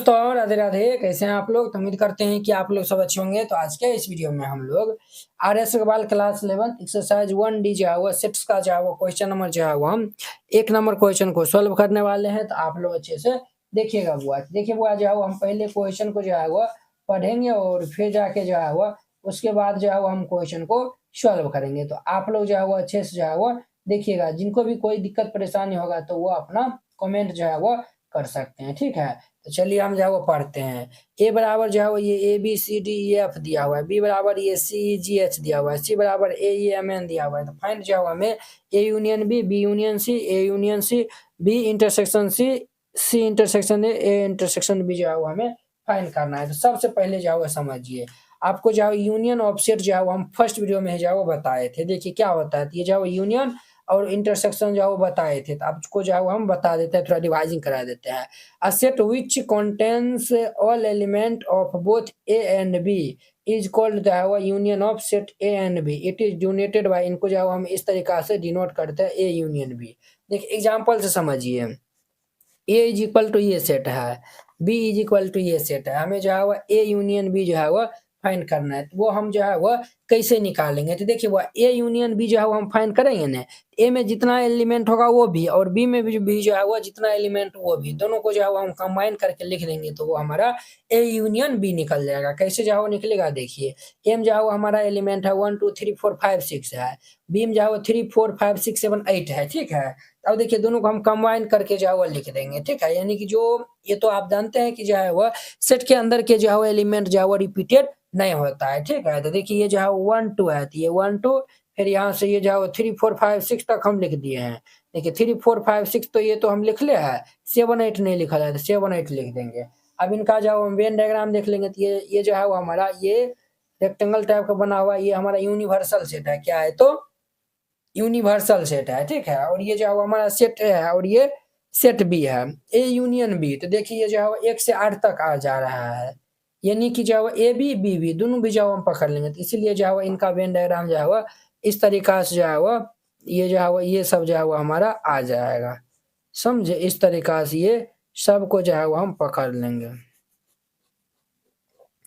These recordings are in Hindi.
दोस्तों राधे राधे, कैसे हैं आप लोग। तो उम्मीद करते हैं कि आप लोग सब अच्छे होंगे। तो आज के इस वीडियो में हम लोग RS. Agarwal class 11 exercise 1D जो है वो सेट्स का जो है वो क्वेश्चन नंबर जो है वो हम 1 नंबर क्वेश्चन को सॉल्व करने वाले हैं। तो आप लोग अच्छे से देखिएगा बुआ। देखिए बुआ जो है वो हम पहले क्वेश्चन को जो है वो पढ़ेंगे और फिर जाके जो है वो उसके बाद जो है वो हम क्वेश्चन को सॉल्व करेंगे। तो आप लोग जो है वो अच्छे से जो है वो देखिएगा। जिनको भी कोई दिक्कत परेशानी होगा तो वो अपना कमेंट जो है वो कर सकते हैं, ठीक है। तो चलिए हम जो है वो पढ़ते हैं। ए बराबर जो है वो ये ABCDEF दिया हुआ है, बी बराबर ये CEGH दिया हुआ है, सी बराबर AEMN दिया हुआ है। तो फाइंड जो है हमें A union B union C, A union C, B intersection C intersection A intersection B जो है वो हमें फाइंड करना है। तो सबसे पहले जो है वो समझिए, आपको जो है यूनियन ऑफसेट जो है वो हम फर्स्ट वीडियो में जो है वो बताए थे। देखिए क्या होता है, ये जो है वो यूनियन और इंटरसेक्शन जो है वो बताए थे। तो आपको जो है वो हम बता देते हैं, थोड़ा रिवाइजिंग करा देते हैं। A set which contains all element of both A and B is called जो है वो union of set A and B. It is denoted by, इनको जो है हम इस तरीका से डिनोट करते हैं A यूनियन B। देखिए एग्जांपल से समझिए, A इज इक्वल टू ये सेट है, B इज इक्वल टू ये सेट है। हमें जो है वो A यूनियन B जो है वो फाइंड करना है। तो वो हम जो है वो कैसे निकालेंगे, तो देखिए वो A यूनियन B जो है वो हम फाइंड करेंगे ना। ए में जितना एलिमेंट होगा वो भी, और बी में भी जो है वो जितना एलिमेंट वो भी, दोनों को जो है वो हम कंबाइन करके लिख देंगे तो वो हमारा ए यूनियन बी निकल जाएगा। कैसे जो है वो निकलेगा, देखिए ए में जो है वो हमारा एलिमेंट है 1 2 3 4 5 6 है, बी में जो है वो 3 4 5 6 7 8 है, ठीक है। अब देखिए दोनों को हम कंबाइन करके जो है वो लिख देंगे, ठीक है। यानी कि जो ये तो आप जानते हैं कि जो है वो सेट के अंदर के जो है वो एलिमेंट जो है वो रिपीटेड नहीं होता है, ठीक है। तो देखिए ये जो है 1 2 है, तो ये 1 2, फिर यहाँ से ये जो है 3 4 5 6 तक हम लिख दिए हैं। देखिए 3 4 5 6 तो ये तो हम लिख ले है, 7 8 नहीं लिखा है तो 7 8 लिख देंगे। अब इनका जो हम वेन डायग्राम देख लेंगे तो ये जो है वो हमारा ये रेक्टेंगल टाइप का बना हुआ, ये हमारा यूनिवर्सल सेट है। क्या है, तो यूनिवर्सल सेट है, ठीक है। और ये जो है हमारा सेट है और ये सेट बी है, ए यूनियन बी। तो देखिए ये जो है 1 से 8 तक आ जा रहा है, यानी कि जो है ए बी बी बी दोनों भी जो हम पकड़ लेंगे। तो इसीलिए जो है इनका वेन डायग्राम जो है इस तरीका से जो है ये जो है ये सब जो है हमारा आ जाएगा, समझे। इस तरीका से ये सबको जो है हम पकड़ लेंगे,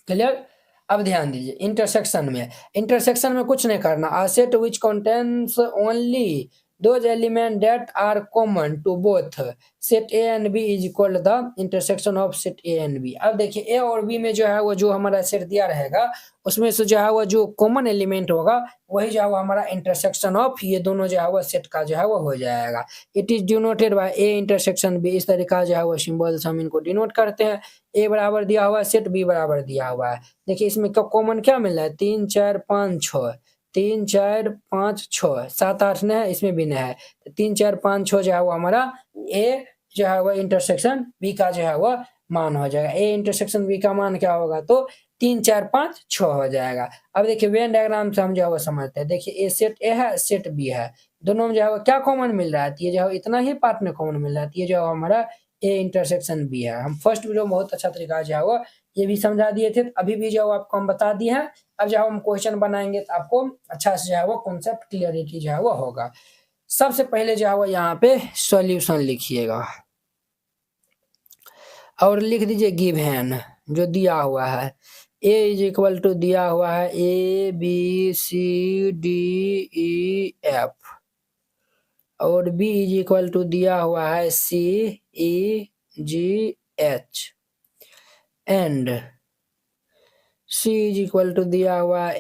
क्लियर। अब ध्यान दीजिए इंटरसेक्शन में कुछ नहीं करना। A set which contains only those elements that are common to both set A and B is called the intersection of set A and B। अब देखिए A और B में जो है वो जो हमारा सेट दिया रहेगा उसमें से जो है वो जो कॉमन एलिमेंट होगा वही जो है वो हमारा इंटरसेक्शन ऑफ ये दोनों जो है वो सेट का जो है वो हो जाएगा। It is denoted by A intersection B। इस तरीका जो है वो सिंबल से हम इनको डिनोट करते हैं। A बराबर दिया हुआ है सेट, B बराबर दिया हुआ है। देखिए इसमें क्या कॉमन क्या मिल रहा है, 3 4 5 6, 3 4 5 6 7 8 नहीं है, इसमें भी नहीं है। तो 3 4 5 6 जो है वो हमारा ए जो है वो इंटरसेक्शन बी का जो है वो मान हो जाएगा। ए इंटरसेक्शन बी का मान क्या होगा, तो 3 4 5 6 हो जाएगा। अब देखिए वेन डायग्राम से हम जो है वो समझते हैं। देखिए ए सेट ए है, सेट बी है, दोनों में जो है वो क्या कॉमन मिल रहा है, ये जो है इतना ही पार्ट में कॉमन मिल रहा है। ये जो है हमारा ए इंटरसेक्शन बी है। हम फर्स्ट वीडियो में बहुत अच्छा तरीका जो है वो ये भी समझा दिए थे, अभी भी जो आपको हम बता दिए हैं। अब जब हम क्वेश्चन बनाएंगे तो आपको अच्छा से जो है वो कॉन्सेप्ट क्लियरिटी जो है वो होगा। सबसे पहले जो है वो यहाँ पे सॉल्यूशन लिखिएगा और लिख दीजिए गिवन जो दिया हुआ है। ए इज इक्वल टू दिया हुआ है ABCDEF और बी इज इक्वल टू दिया हुआ है CEGH and C is equal to दिया हुआ है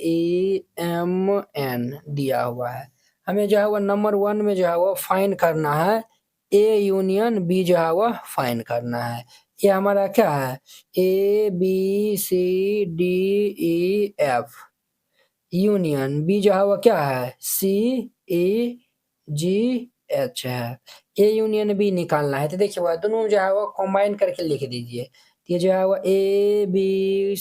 AEMN दिया हुआ है। हमें जो है वो नंबर 1 में जो है वो फाइंड करना है ए यूनियन बी जो है वो फाइंड करना है। ये हमारा क्या है, ABCDEF यूनियन बी जो है वो क्या है, CEGH है। ए यूनियन बी निकालना है। तो देखिए वो दोनों जो है वो कंबाइन करके लिख दीजिए। ये जो है वो ABCDEF,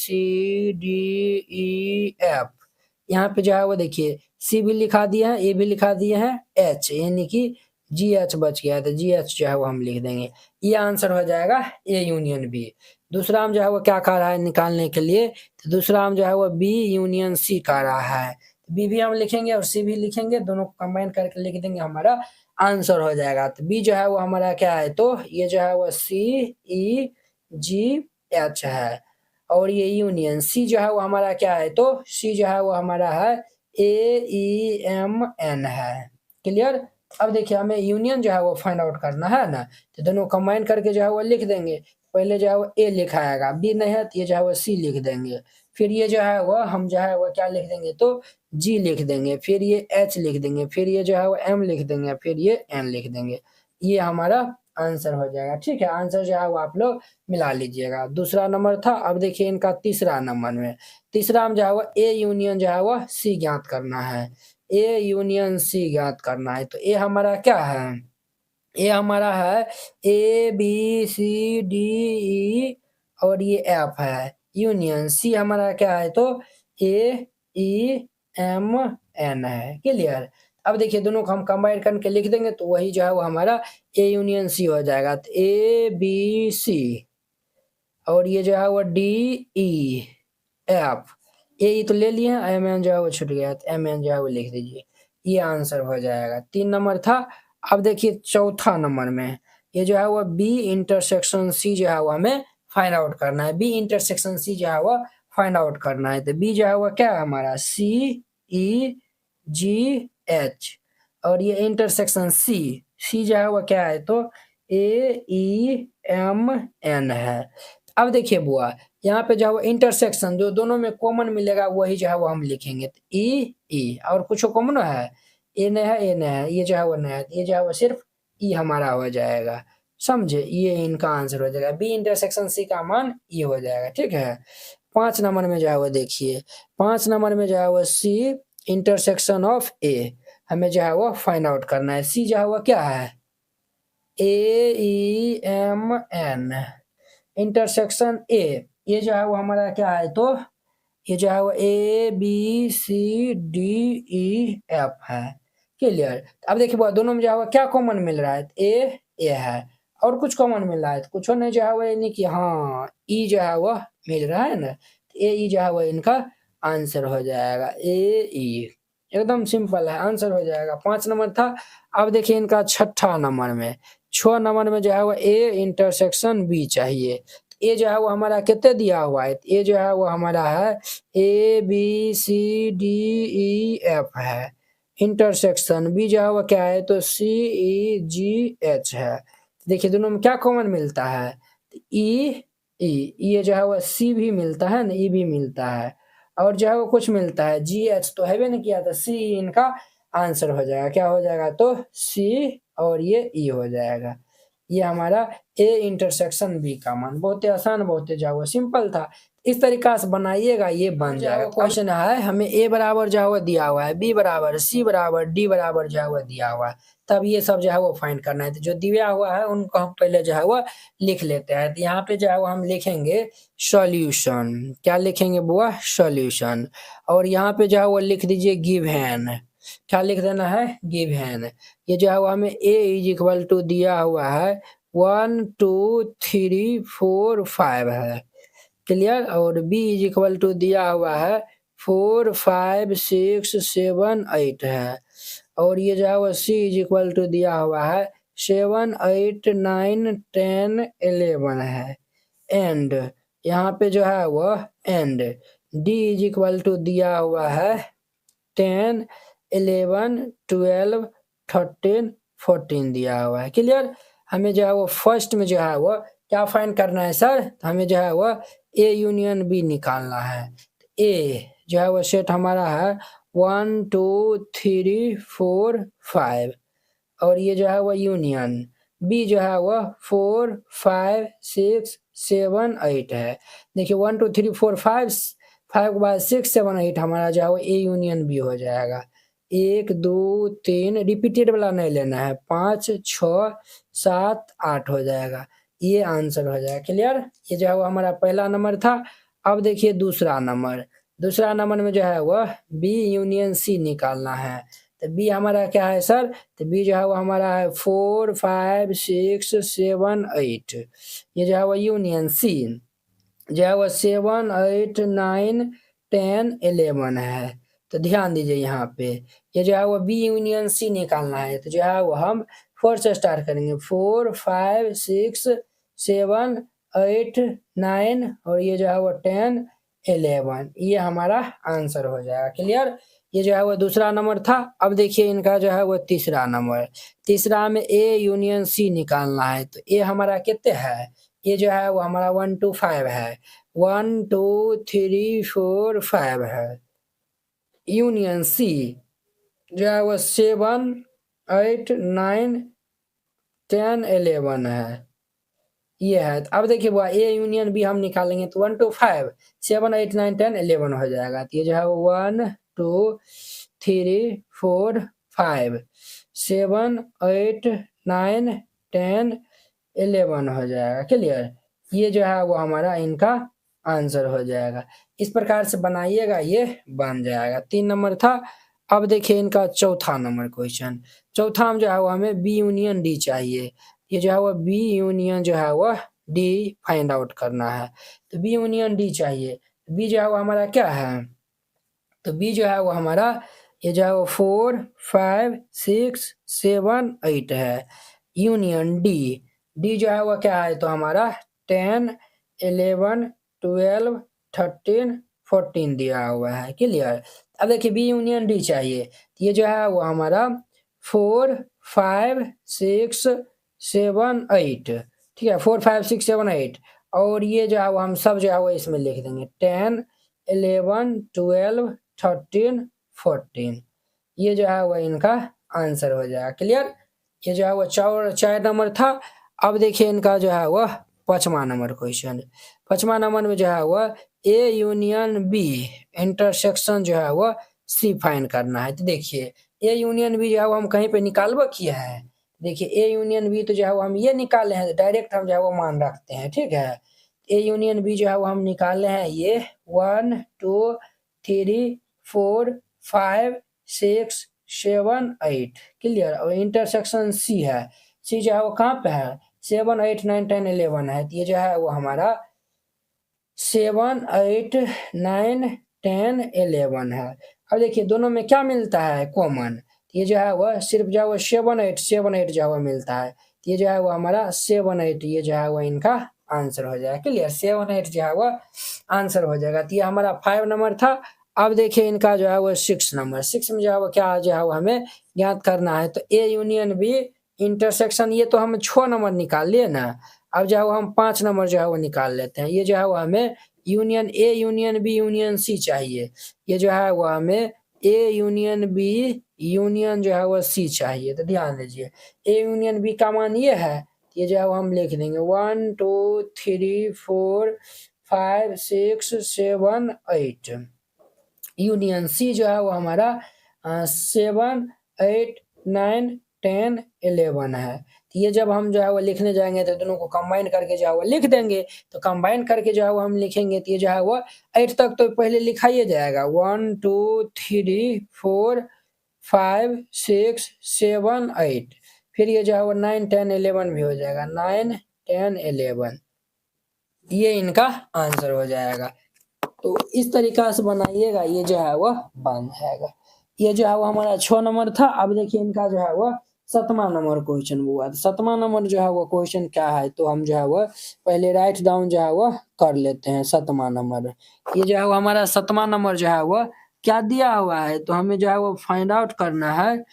यहाँ पे जो है वो देखिए सी भी लिखा दिया है, ए भी लिखा दिया है, एच यानी कि GH बच गया है। तो GH जो है वो हम लिख देंगे। ये आंसर हो जाएगा ए यूनियन बी। दूसरा हम जो है वो क्या कह रहा है निकालने के लिए, तो दूसरा हम जो है वो बी यूनियन सी कह रहा है। बी भी हम लिखेंगे और सी भी लिखेंगे, दोनों को कंबाइन करके लिख देंगे, हमारा आंसर हो जाएगा। तो बी जो है वो हमारा क्या है, तो ये जो है वो CEGH जी एच है। और ये यूनियन सी जो है वो हमारा क्या है, तो सी जो है वो हमारा है AEMN है। क्लियर। अब देखिए हमें यूनियन जो है वो फाइंड आउट करना है ना, तो दोनों कंबाइन करके जो है वो लिख देंगे। पहले जो है वो ए लिखा आएगा, बी नहीं है तो ये जो है वो सी लिख देंगे। फिर ये जो है वो हम जो है वो क्या लिख देंगे, तो जी लिख देंगे। फिर ये एच लिख देंगे, फिर ये जो है वो एम लिख देंगे, फिर ये एन लिख देंगे। ये हमारा आंसर हो जाएगा। ठीक है, आंसर जो है वो आप लोग मिला लीजिएगा। दूसरा नंबर था। अब देखिए इनका तीसरा नंबर में, तीसरा में जो है वो ए यूनियन जो है वो सी ज्ञात करना है। ए यूनियन सी ज्ञात करना है, तो ए हमारा क्या है, ए हमारा है ABCDE और ये एफ है। यूनियन सी हमारा क्या है, तो AEMN है। क्लियर। अब देखिए दोनों को हम कंबाइन करके लिख देंगे तो वही जो है वो हमारा ए यूनियन सी हो जाएगा। तो ABC और ये जो है वो DEF, ए तो ले लिए, एम एन जो है वो छूट गया, तो MN जो है वो लिख दीजिए। ये आंसर हो जाएगा। 3 नंबर था। अब देखिए चौथा नंबर में ये जो है वो B इंटरसेक्शन C जो है वो हमें फाइंड आउट करना है। B इंटरसेक्शन C जो है वो फाइंड आउट करना है। तो B जो है वो क्या है हमारा CEGH और ये इंटरसेक्शन C जो है वो क्या है, तो AEMN है। अब देखिए बुआ, यहाँ पे जो है वो इंटरसेक्शन जो दोनों में कॉमन मिलेगा वही जो है वो हम लिखेंगे। तो ई और कुछ कॉमन है, ए नहीं है, ए नहीं है, ये जो है वो नहीं है, ये जो है वो सिर्फ ई हमारा हो जाएगा। समझे, ये इनका आंसर हो जाएगा। बी इंटरसेक्शन सी का मान ई हो जाएगा। ठीक है। 5 नंबर में जो है वो देखिए, 5 नंबर में जो है वो सी इंटरसेक्शन ऑफ ए हमें जो है वो फाइंड आउट करना है। सी जो है वो क्या है, AEMN इंटरसेक्शन ए, ये जो है वो हमारा क्या है, तो ये जो है वो ABCDEF है। क्लियर। अब देखिए बुआ दोनों में जो है वो क्या कॉमन मिल रहा है, ए है और कुछ कॉमन मिल रहा है, तो कुछ नहीं जो है वो यानी कि हाँ ई जो है वो मिल रहा है ना, ए जो है वो इनका आंसर हो जाएगा। AE एकदम सिंपल है, आंसर हो जाएगा। 5 नंबर था। अब देखिए इनका छठा नंबर में, 6 नंबर में जो है वो ए इंटरसेक्शन बी चाहिए। ए जो है वो हमारा कितने दिया हुआ है, ए जो है वो हमारा है ABCDEF है। इंटरसेक्शन बी जो है वो क्या है, तो CEGH है। देखिए दोनों में क्या कॉमन मिलता है, ई ये जो है वो सी भी मिलता है ना, ई भी मिलता है और जो है वो कुछ मिलता है GH तो है भी नहीं किया, तो सी इनका आंसर हो जाएगा। क्या हो जाएगा, तो सी और ये ई हो जाएगा। ये हमारा ए इंटरसेक्शन बी का मान। बहुत ही आसान, बहुत ही जो है सिंपल था। इस तरीका से बनाइएगा, ये बन जाएगा। क्वेश्चन है हमें ए बराबर जो है वो दिया हुआ है, बी बराबर, सी बराबर, डी बराबर जो है वो दिया हुआ है। तब ये सब जो है वो फाइंड करना है। तो जो दिया हुआ है उनको हम पहले जो है वो लिख लेते हैं। तो यहाँ पे जो है वो हम लिखेंगे सॉल्यूशन। क्या लिखेंगे बुआ, सॉल्यूशन। और यहाँ पे जो है वो लिख दीजिए गिवन। क्या लिख देना है, गिवन। ये जो है वो हमें ए इज इक्वल टू दिया हुआ है 1 2 3 4 5 है। क्लियर। और बी इज इक्वल टू दिया हुआ है 4 5 6 7 8 है। और ये जो है वो सी इज इक्वल टू दिया हुआ है 7 8 9 10 11 है। एंड यहाँ पे जो है वो and D is equal to दिया हुआ है 10 11 12 13 14 दिया हुआ है। क्लियर। हमें जो है वो फर्स्ट में जो है वो क्या फाइंड करना है सर, तो हमें जो है वो ए यूनियन बी निकालना है। ए जो है वो सेट हमारा है 1 2 3 4 5 और ये जो है वो यूनियन बी जो है वो 4 5 6 7 8 है। देखिए 1 2 3 4 5 5 के बाद 6 7 8 हमारा जो है वो ए यूनियन बी हो जाएगा। 1 2 3 रिपीटेड वाला नहीं लेना है, 5 6 7 8 हो जाएगा। ये आंसर हो जाएगा। क्लियर। ये जो है वो हमारा पहला नंबर था। अब देखिए दूसरा नंबर, दूसरा नंबर में जो है वो बी यूनियन सी निकालना है। तो बी हमारा क्या है सर, तो बी जो है वो हमारा है 4 5 6 7 8। ये जो है वो यूनियन सी जो है वो 7 8 9 10 11 है। तो ध्यान दीजिए यहाँ पे ये जो है वो बी यूनियन सी निकालना है। तो जो है वो हम 4 से स्टार्ट करेंगे, 4 5 6 7 8 9 और ये जो है वो 10 11, ये हमारा आंसर हो जाएगा। क्लियर, ये जो है वो दूसरा नंबर था। अब देखिए इनका जो है वो तीसरा नंबर, तीसरा में ए यूनियन सी निकालना है। तो ए हमारा कितने है, ये जो है वो हमारा 1 2 5 है, 1 2 3 4 5 है। यूनियन सी जो है वो 7 8 9 10 11 है, ये है। तो अब देखिए बुआ ए यूनियन बी हम निकालेंगे तो 1 2 5 7 8 9 10 11 हो जाएगा। तो ये जो है 1 2 3 4 5 7 8 9 10 11 हो जाएगा। क्लियर, ये जो है वो हमारा इनका आंसर हो जाएगा। इस प्रकार से बनाइएगा, ये बन जाएगा। 3 नंबर था। अब देखिए इनका चौथा नंबर क्वेश्चन, चौथा में जो है वो हमें बी यूनियन डी चाहिए। ये जो है वो बी यूनियन जो है वो डी फाइंड आउट करना है। तो बी यूनियन डी चाहिए। बी जो है वो हमारा क्या है, तो बी जो है वो हमारा ये जो है वो 4 5 6 7 8 है। यूनियन डी, डी जो है वो क्या है, तो हमारा 10 11 12 13 14 दिया हुआ है। क्लियर, अब देखिए बी यूनियन डी चाहिए। ये जो है वो हमारा 4 5 6 7 8, ठीक है, 4 5 6 7 8। और ये जो है वो हम सब जो है वो इसमें लिख देंगे 10 11 12 13 14, ये जो है वो इनका आंसर हो जाएगा। क्लियर, ये जो है वो 4 नंबर था। अब देखिए इनका जो है वह 5वां नंबर क्वेश्चन, 5वां नंबर में जो है वह ए यूनियन बी इंटरसेक्शन जो है वह सी फाइंड करना है। तो देखिए ए यूनियन बी जो है वो हम कहीं पे निकालबो किया है। देखिए ए यूनियन बी तो जो है वो हम ये निकाले हैं, डायरेक्ट हम जो है वो मान रखते हैं। ठीक है, ए यूनियन बी जो है वो हम निकाले हैं ये 1 2 3 4 5 6 7 8। क्लियर, और इंटरसेक्शन सी है, सी जो है वो कहाँ पे है, 7 8 9 10 11 है। तो ये जो है वो हमारा 7 8 9 10 11 है। अब देखिए दोनों में क्या मिलता है कॉमन, ये जो है वह सिर्फ जो है वो 7 8 जो है वो मिलता है। ये जो है वो हमारा 7 8, ये जो है वो इनका आंसर हो जाएगा। क्लियर, 7 8 जो है वो आंसर हो जाएगा। तो ये हमारा 5 नंबर था। अब देखिए इनका जो है वो 6 नंबर, 6 में जो है वो क्या जो है वो हमें ज्ञात करना है। तो ए यूनियन बी इंटरसेक्शन, ये तो हम 6 नंबर निकाल लिए ना। अब जो है वो हम 5 नंबर जो है वो निकाल लेते हैं। ये जो है वो हमें union A union B union C चाहिए। ये जो है वो हमें ए यूनियन बी यूनियन जो है वो सी चाहिए। तो ध्यान दीजिए ए यूनियन बी का मान ये है, ये जो है वो हम लिख देंगे 1 2 3 4 5 6 7 8। यूनियन सी जो है वो हमारा 7 8 9 10 11 है। तो ये जब हम जो है वो लिखने जाएंगे तो दोनों को कंबाइन करके जो है वो लिख देंगे। तो कंबाइन करके जो है वो हम लिखेंगे तो ये जो है वो 8 तक तो पहले लिखा ही जाएगा, 1 2 3 4 5 6 7 8। फिर ये जो है वो 9 10 11 भी हो जाएगा, 9 10 11, ये इनका आंसर हो जाएगा। तो इस तरीका से बनाइएगा, ये जो है वह बन जाएगा। ये जो है वो हमारा 6 नंबर था। अब देखिए इनका जो है वह 7वां नंबर क्वेश्चन हुआ। तो 7वां नंबर जो है वो क्वेश्चन क्या है, तो हम जो है वह पहले राइट डाउन जो है वह कर लेते हैं। 7वां नंबर, ये जो है वो हमारा 7वां नंबर जो है वह क्या दिया हुआ है, तो हमें जो है वो फाइंड आउट करना है।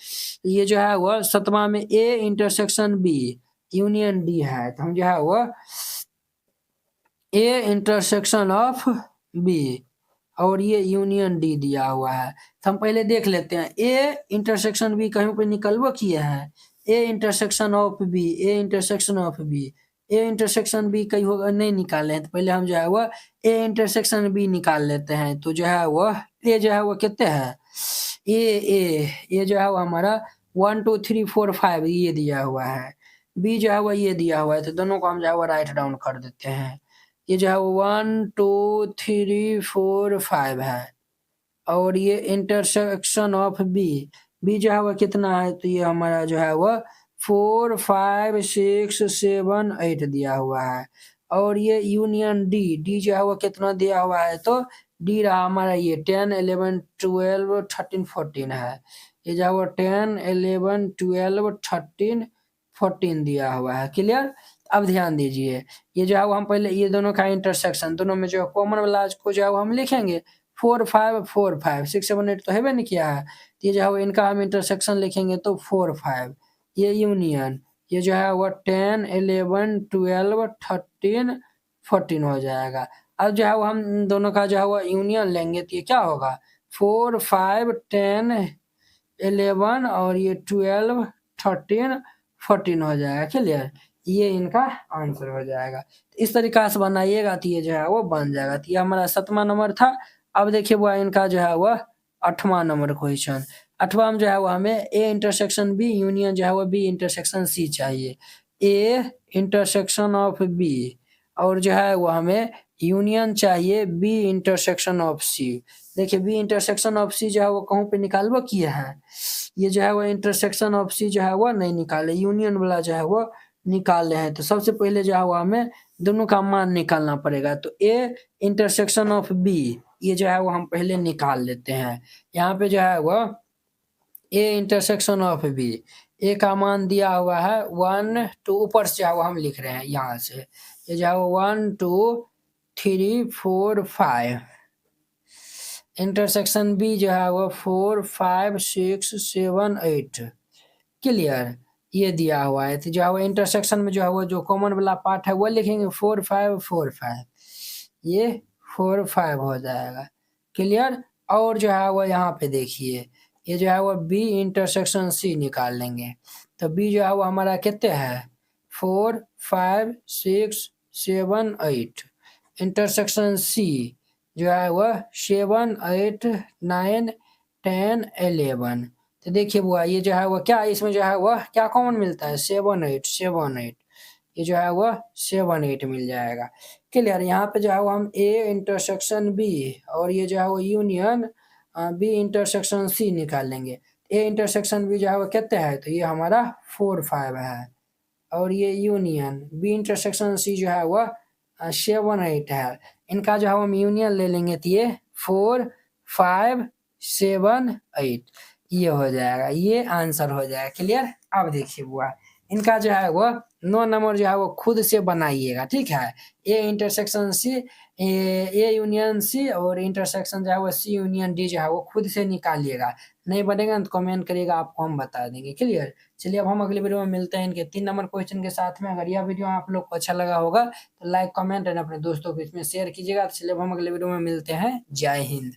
ये जो है वह 7वां में A intersection B union D है। तो हम जो है वह ए इंटरसेक्शन ऑफ बी और ये यूनियन डी दिया हुआ है। तो हम पहले देख लेते हैं ए इंटरसेक्शन बी कहीं पे निकलबो किए हैं, A intersection of B, A intersection of B, A intersection B कहीं होगा नहीं निकाले हैं। तो पहले हम जो है वह ए इंटरसेक्शन बी निकाल लेते हैं। तो जो है वह ए जो है वो कितने है, ये जो है वो हमारा 1 2 3 4 5 ये दिया हुआ है, बी जो है वो ये दिया हुआ है। तो दोनों को हम जो है वो राइट डाउन कर देते हैं। ये जो है 1 2 3 4 5 है और ये इंटरसेक्शन ऑफ बी, बी जो है वो कितना है, तो ये हमारा जो है वो 4 5 6 7 8 दिया हुआ है। और ये यूनियन डी, डी जो है वो कितना दिया हुआ है, तो डी रहा हमारा ये 10 11 12 13 14 है। ये जो है वो 10 11 12 13 14 दिया हुआ है। क्लियर, अब ध्यान दीजिए, ये जो है वो हम पहले ये दोनों का इंटरसेक्शन, दोनों में जो कॉमन वाला को जो है वो हम लिखेंगे 4 5 4 5 6 7 8 तो है नहीं किया है, तो ये जो है वो इनका हम इंटरसेक्शन लिखेंगे तो 4 5, ये यूनियन, ये जो है वो 10 11 12 13 14 हो जाएगा। अब जो है वो हम दोनों का जो है वो यूनियन लेंगे तो ये क्या होगा 4 5 10 11 और ये 12 13 14 हो जाएगा। क्लियर, ये इनका आंसर हो जाएगा। तो इस तरीका से बनाइएगा तो ये जो है वो बन जाएगा। तो ये हमारा 7वां नंबर था। अब देखिए वो इनका जो है वह 8वां नंबर क्वेश्चन। 8वां में जो है वो हमें ए इंटरसेक्शन बी यूनियन जो है वो बी इंटरसेक्शन सी चाहिए। ए इंटरसेक्शन ऑफ बी और जो है वो हमें यूनियन चाहिए बी इंटरसेक्शन ऑफ सी। देखिए बी इंटरसेक्शन ऑफ सी जो है वो कहूँ पे निकालबो किए हैं, ये जो है वो इंटरसेक्शन ऑफ सी जो है वो नहीं निकाले, यूनियन वाला जो है वो निकाल रहे हैं। तो सबसे पहले जो है वो हमें दोनों का मान निकालना पड़ेगा। तो ए इंटरसेक्शन ऑफ बी ये जो है वो हम पहले निकाल लेते हैं। यहाँ पे जो है वो ए इंटरसेक्शन ऑफ बी, ए का मान दिया हुआ है 1 2, ऊपर से जो है वो हम लिख रहे हैं यहाँ से, ये जो है वो 1 2 3 4 5, इंटरसेक्शन बी जो है वो 4 5 6 7 8। क्लियर, ये दिया हुआ है। तो जो है वो इंटरसेक्शन में जो है वो जो कॉमन वाला पार्ट है वो लिखेंगे 4 5 4 5, ये 4 5 हो जाएगा। क्लियर, और जो है वो यहाँ पे देखिए ये जो है वो बी इंटरसेक्शन सी निकाल लेंगे। तो बी जो है वो हमारा कितने है 4 5 6 7 8, इंटरसेक्शन सी जो है वह 7 8 9 10 11। तो देखिए बुआ ये जो है वह क्या इसमें जो है वह क्या कॉमन मिलता है 7 8 7 8, ये जो है वह 7 8 मिल जाएगा। क्लियर, यहाँ पे जो है वो हम ए इंटरसेक्शन बी और ये जो है वो यूनियन बी इंटरसेक्शन सी निकाल लेंगे। ए इंटरसेक्शन बी जो है वो कितने है तो ये हमारा 4 5 है, और ये यूनियन बी इंटरसेक्शन सी जो है वह 7 8 है। इनका जो है हम यूनियन ले लेंगे तो ये 4 5 7 8 ये हो जाएगा, ये आंसर हो जाएगा। क्लियर, अब देखिए बुआ इनका जो है वो 9 नंबर जो है वो खुद से बनाइएगा। ठीक है, A intersection C A union सी और इंटरसेक्शन जो है वो सी यूनियन डी जो है वो खुद से निकालिएगा। नहीं बनेगा तो कमेंट करिएगा, आपको हम बता देंगे। क्लियर, चलिए अब हम अगले वीडियो में मिलते हैं इनके 3 नंबर क्वेश्चन के साथ में। अगर यह वीडियो आप लोग को अच्छा लगा होगा तो लाइक कमेंट एंड अपने दोस्तों को इसमें शेयर कीजिएगा। तो चलिए अब हम अगले वीडियो में मिलते हैं। जय हिंद।